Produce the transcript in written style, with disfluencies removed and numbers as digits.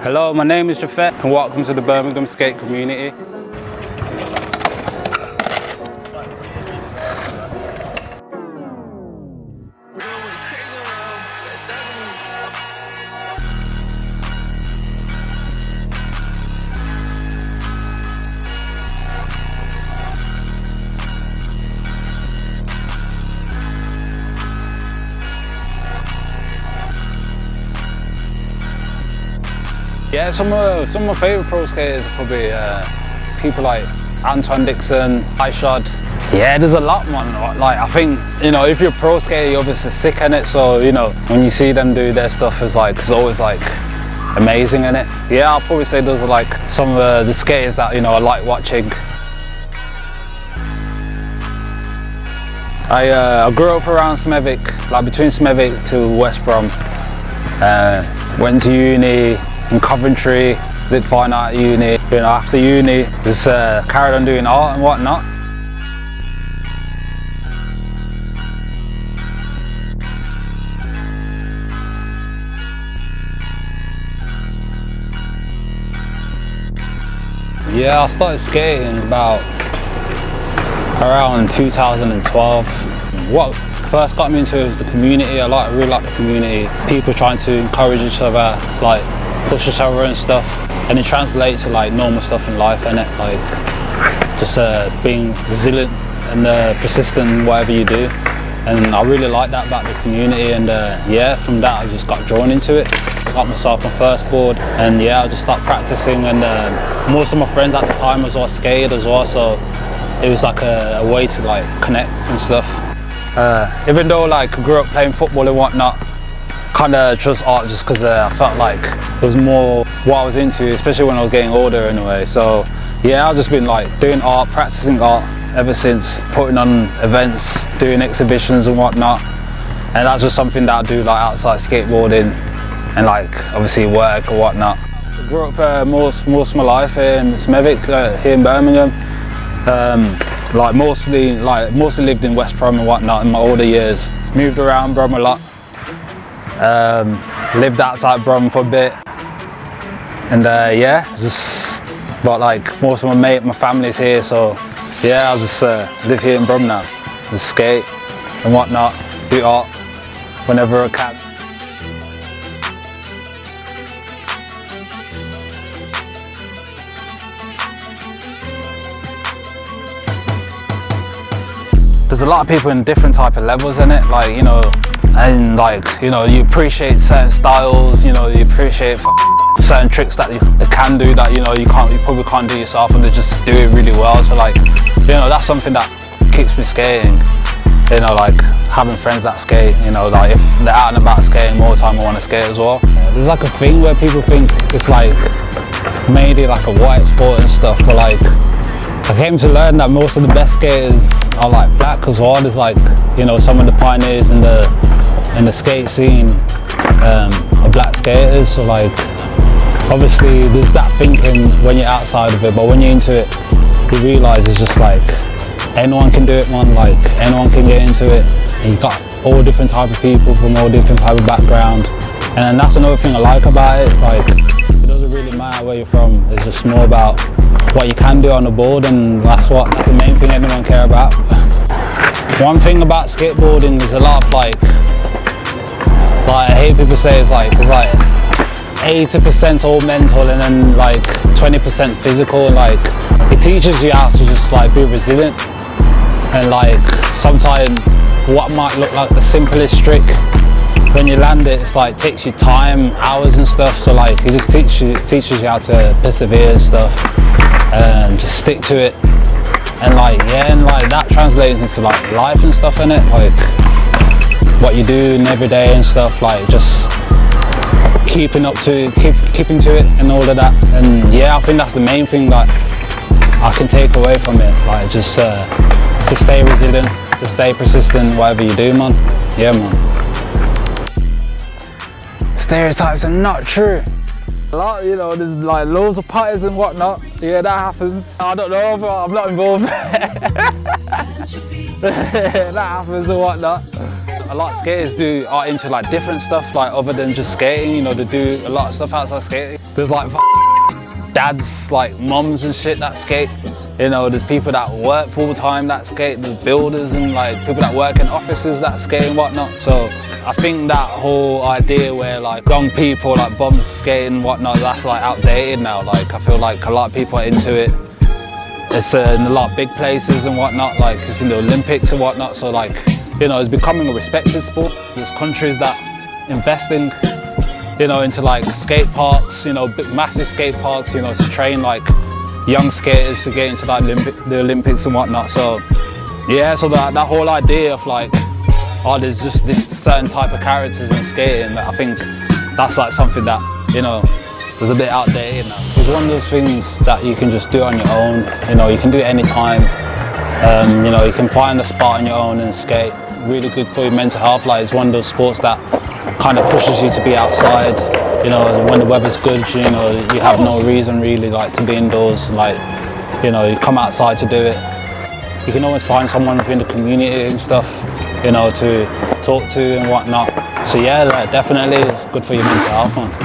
Hello, my name is Jafet and welcome to the Birmingham skate community. Yeah, some of my favourite pro skaters are probably people like snapshot. Yeah, there's a lot, man. Like, I think, you know, if you're a pro skater, you're obviously sick in it. So, you know, when you see them do their stuff, it's always like amazing in it. Yeah, I'll probably say those are like some of the skaters that, you know, I like watching. I grew up around Smethwick, like between Smethwick to West Brom. Went to uni in Coventry, did fine art at uni. You know, after uni, just carried on doing art and whatnot. Yeah, I started skating about around 2012. What first got me into it was the community. I really like the community. People trying to encourage each other, like push each other and stuff, and it translates to like normal stuff in life, innit? Like just being resilient and persistent in whatever you do. And I really like that about the community, and yeah, from that I just got drawn into it. Got myself my first board, and yeah, I just started practicing, and most of my friends at the time as well skated as well, so it was like a way to like connect and stuff. Even though like I grew up playing football and whatnot, kind of chose art just because I felt like it was more what I was into, especially when I was getting older anyway. So yeah, I've just been like doing art, practicing art ever since, putting on events, doing exhibitions and whatnot. And that's just something that I do like outside skateboarding and like obviously work or whatnot. I grew up most of my life in Smethwick, here in Birmingham. Like mostly lived in West Brom and whatnot in my older years. Moved around Brom a lot. Lived outside Brom for a bit, and yeah, but like most of my family's here, so yeah, I just live here in Brom now. Just skate and whatnot, do art whenever I can. There's a lot of people in different type of levels in it, like, you know, and like, you know, you appreciate certain styles, you know, you appreciate certain tricks that they can do that, you know, you probably can't do yourself, and they just do it really well. So like, you know, that's something that keeps me skating, you know, like having friends that skate, you know, like if they're out and about skating more time, I want to skate as well. There's like a thing where people think it's like mainly like a white sport and stuff, but like I came to learn that most of the best skaters are like black as well. There's like, you know, some of the pioneers in the skate scene are black skaters. So like, obviously there's that thinking when you're outside of it, but when you're into it, you realise it's just like anyone can do it, man. Like anyone can get into it. And you've got all different type of people from all different type of background, and that's another thing I like about it. Like it doesn't really matter where you're from. It's just more about what you can do on the board, and that's the main thing anyone care about. One thing about skateboarding is a lot of like I hate people say it's like 80% all mental and then like 20% physical. Like it teaches you how to just like be resilient, and like sometimes what might look like the simplest trick, when you land it, it's like takes you time, hours and stuff. So like it just teaches you how to persevere and stuff, and just stick to it. And like, yeah, and like that translates into like life and stuff in it, like what you do in every day and stuff, like just keeping to it and all of that. And yeah, I think that's the main thing that I can take away from it, like just to stay resilient, to stay persistent, whatever you do, man. Yeah, man. Stereotypes are not true. A lot, you know, there's like loads of parties and whatnot. Yeah, that happens. I don't know, but I'm not involved. That happens and whatnot. a lot of skaters are into like different stuff, like other than just skating, you know, they do a lot of stuff outside skating. There's like dads, like mums and shit that skate. You know, there's people that work full time that skate, there's builders and like people that work in offices that skate and whatnot. So I think that whole idea where like young people, like bums skating and whatnot, that's like outdated now. Like I feel like a lot of people are into it. It's in a lot of big places and whatnot, like it's in the Olympics and whatnot. So like, you know, it's becoming a respected sport. There's countries that invest in, you know, into like skate parks, you know, big, massive skate parks, you know, to train like young skaters to get into like the Olympics and whatnot. So yeah, so that whole idea of like, oh, there's just this certain type of characters in skating, I think that's like something that, you know, is a bit outdated now. It's one of those things that you can just do on your own, you know, you can do it anytime. You know, you can find a spot on your own and skate. Really good for your mental health. Like it's one of those sports that kind of pushes you to be outside. You know, when the weather's good, you know, you have no reason really like to be indoors. Like, you know, you come outside to do it. You can always find someone within the community and stuff, you know, to talk to and whatnot. So yeah, like, definitely it's good for your mental health, man.